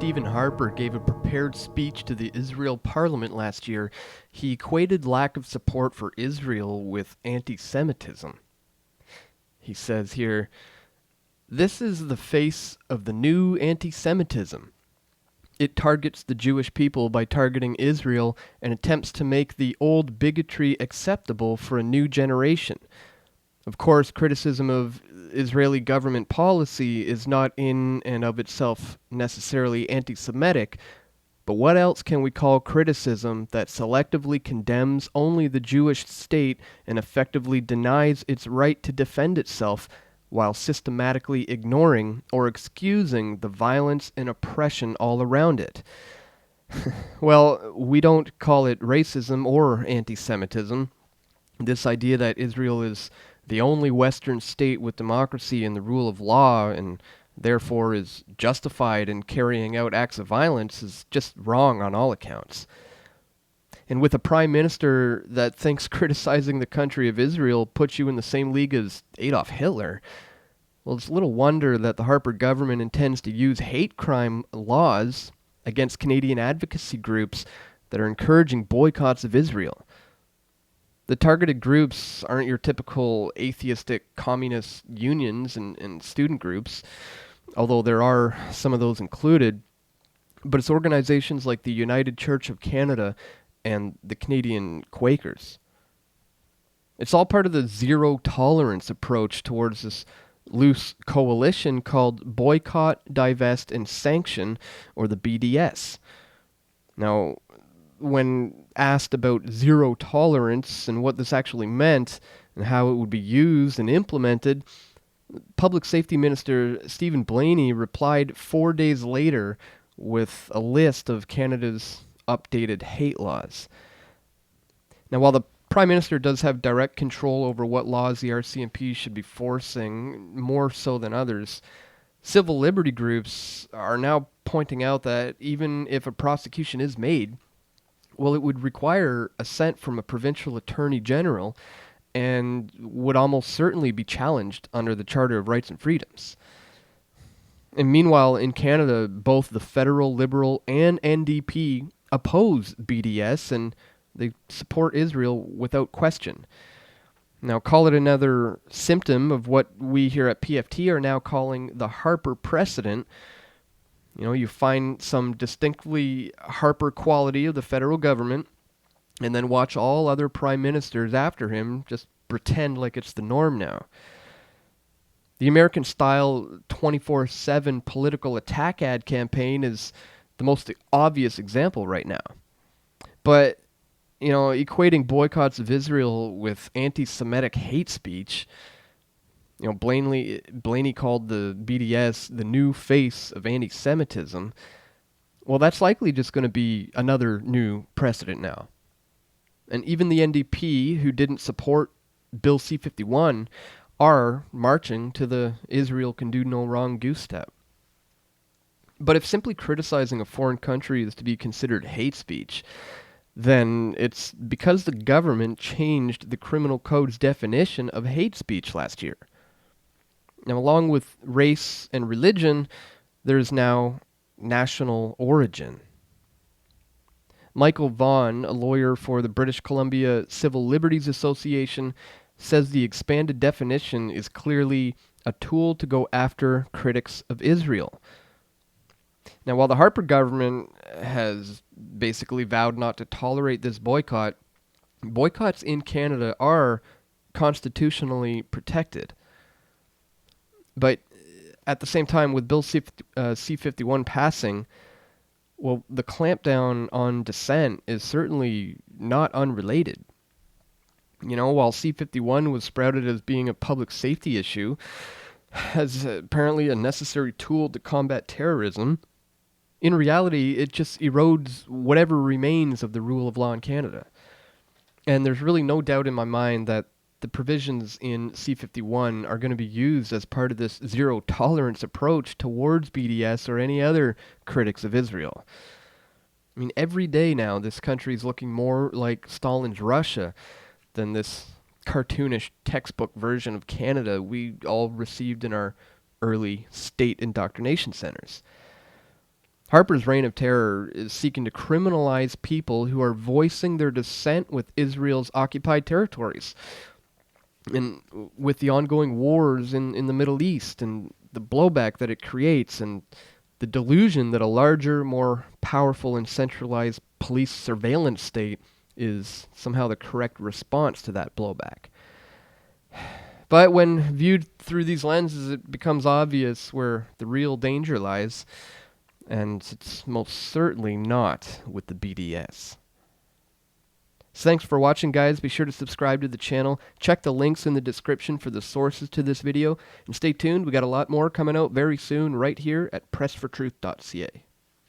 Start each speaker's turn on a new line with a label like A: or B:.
A: Stephen Harper gave a prepared speech to the Israel parliament last year, he equated lack of support for Israel with anti-Semitism. He says here, "This is the face of the new anti-Semitism. It targets the Jewish people by targeting Israel and attempts to make the old bigotry acceptable for a new generation. Of course, criticism of Israeli government policy is not in and of itself necessarily anti-Semitic, but what else can we call criticism that selectively condemns only the Jewish state and effectively denies its right to defend itself while systematically ignoring or excusing the violence and oppression all around it?" Well, we don't call it racism or anti-Semitism. This idea that Israel is the only Western state with democracy and the rule of law and therefore is justified in carrying out acts of violence is just wrong on all accounts. And with a prime minister that thinks criticizing the country of Israel puts you in the same league as Adolf Hitler, well, it's little wonder that the Harper government intends to use hate crime laws against Canadian advocacy groups that are encouraging boycotts of Israel. The targeted groups aren't your typical atheistic communist unions and student groups, although there are some of those included, but it's organizations like the United Church of Canada and the Canadian Quakers. It's all part of the zero tolerance approach towards this loose coalition called Boycott, Divest, and Sanction, or the BDS. Now, when asked about zero tolerance and what this actually meant and how it would be used and implemented, Public Safety Minister Stephen Blaney replied 4 days later with a list of Canada's updated hate laws. Now, while the Prime Minister does have direct control over what laws the RCMP should be forcing, more so than others, civil liberty groups are now pointing out that even if a prosecution is made, well, it would require assent from a provincial attorney general and would almost certainly be challenged under the Charter of Rights and Freedoms. And meanwhile, in Canada, both the federal Liberal and NDP oppose BDS and they support Israel without question. Now, call it another symptom of what we here at PFT are now calling the Harper precedent. You know, you find some distinctly Harper quality of the federal government, and then watch all other prime ministers after him just pretend like it's the norm now. The American-style 24/7 political attack ad campaign is the most obvious example right now. But, you know, equating boycotts of Israel with anti-Semitic hate speech, you know, Blaney called the BDS the new face of anti-Semitism. Well, that's likely just going to be another new precedent now. And even the NDP, who didn't support Bill C-51, are marching to the Israel can do no wrong goose step. But if simply criticizing a foreign country is to be considered hate speech, then it's because the government changed the criminal code's definition of hate speech last year. Now, along with race and religion, there's now national origin. Michael Vaughan, a lawyer for the British Columbia Civil Liberties Association, says the expanded definition is clearly a tool to go after critics of Israel. Now, while the Harper government has basically vowed not to tolerate this boycott, boycotts in Canada are constitutionally protected. But at the same time, with Bill C-51 passing, well, the clampdown on dissent is certainly not unrelated. You know, while C-51 was sprouted as being a public safety issue, as apparently a necessary tool to combat terrorism, in reality, it just erodes whatever remains of the rule of law in Canada. And there's really no doubt in my mind that the provisions in C-51 are going to be used as part of this zero tolerance approach towards BDS or any other critics of Israel. I mean, every day now, this country is looking more like Stalin's Russia than this cartoonish textbook version of Canada we all received in our early state indoctrination centers. Harper's reign of terror is seeking to criminalize people who are voicing their dissent with Israel's occupied territories. And with the ongoing wars in the Middle East and the blowback that it creates and the delusion that a larger, more powerful and centralized police surveillance state is somehow the correct response to that blowback. But when viewed through these lenses, it becomes obvious where the real danger lies, and it's most certainly not with the BDS. So thanks for watching, guys. Be sure to subscribe to the channel. Check the links in the description for the sources to this video. And stay tuned. We got a lot more coming out very soon right here at PressforTruth.ca.